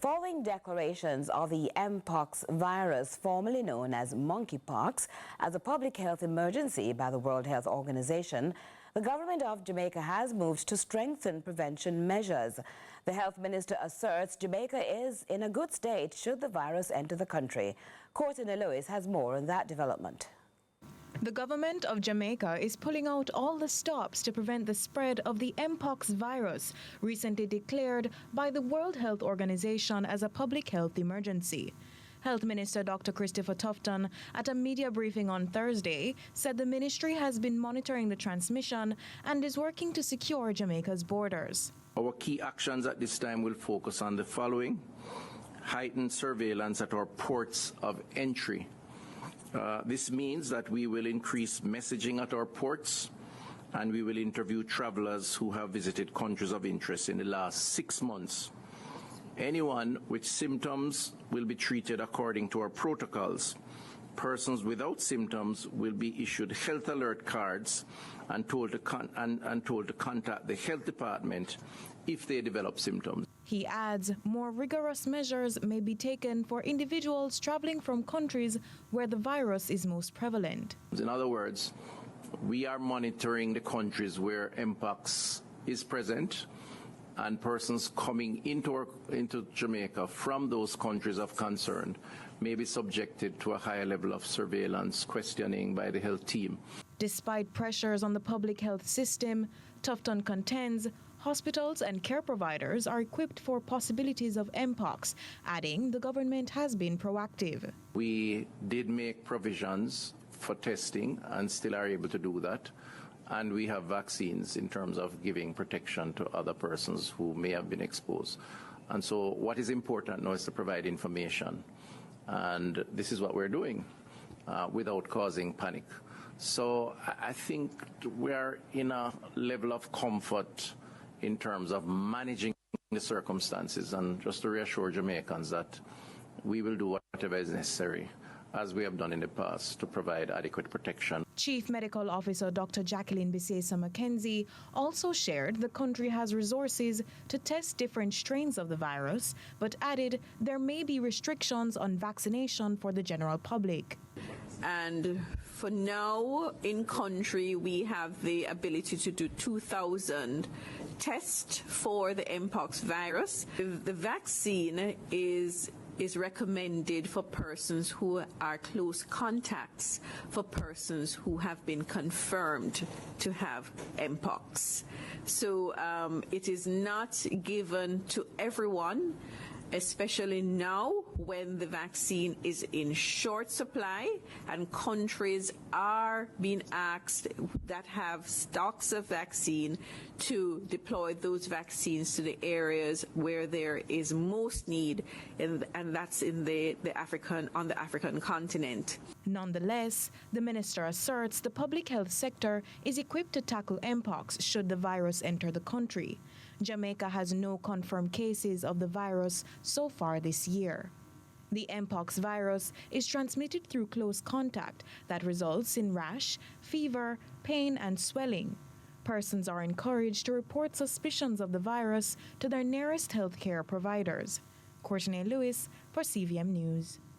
Following declarations of the Mpox virus, formerly known as monkeypox, as a public health emergency by the World Health Organization, the Government of Jamaica has moved to strengthen prevention measures. The health minister asserts Jamaica is in a good state should the virus enter the country. Courteney Lewis has more on that development. The Government of Jamaica is pulling out all the stops to prevent the spread of the Mpox virus, recently declared by the World Health Organization as a public health emergency. Health Minister Dr. Christopher Tufton, at a media briefing on Thursday, said the ministry has been monitoring the transmission and is working to secure Jamaica's borders. Our key actions at this time will focus on the following: heightened surveillance at our ports of entry. This means that we will increase messaging at our ports, and we will interview travelers who have visited countries of interest in the last 6 months. Anyone with symptoms will be treated according to our protocols. Persons without symptoms will be issued health alert cards and told to contact the health department if they develop symptoms. He adds more rigorous measures may be taken for individuals traveling from countries where the virus is most prevalent. In other words, we are monitoring the countries where Mpox is present, and persons coming into Jamaica from those countries of concern may be subjected to a higher level of surveillance questioning by the health team. Despite pressures on the public health system, Tufton contends hospitals and care providers are equipped for possibilities of Mpox, adding the government has been proactive. We did make provisions for testing and still are able to do that. And we have vaccines in terms of giving protection to other persons who may have been exposed. And so what is important now is to provide information. And this is what we're doing without causing panic. So I think we're in a level of comfort in terms of managing the circumstances, and just to reassure Jamaicans that we will do whatever is necessary, as we have done in the past, to provide adequate protection. Chief Medical Officer Dr. Jacqueline Bisesa McKenzie also shared the country has resources to test different strains of the virus, but added there may be restrictions on vaccination for the general public. And for now, in country, we have the ability to do 2,000 tests for the Mpox virus. The vaccine is recommended for persons who are close contacts, for persons who have been confirmed to have Mpox. So it is not given to everyone, especially now when the vaccine is in short supply and countries are being asked that have stocks of vaccine to deploy those vaccines to the areas where there is most need, and that's in on the African continent. Nonetheless, the minister asserts the public health sector is equipped to tackle Mpox should the virus enter the country. Jamaica has no confirmed cases of the virus so far this year. The Mpox virus is transmitted through close contact that results in rash, fever, pain, and swelling. Persons are encouraged to report suspicions of the virus to their nearest healthcare providers. Courteney Lewis for CVM News.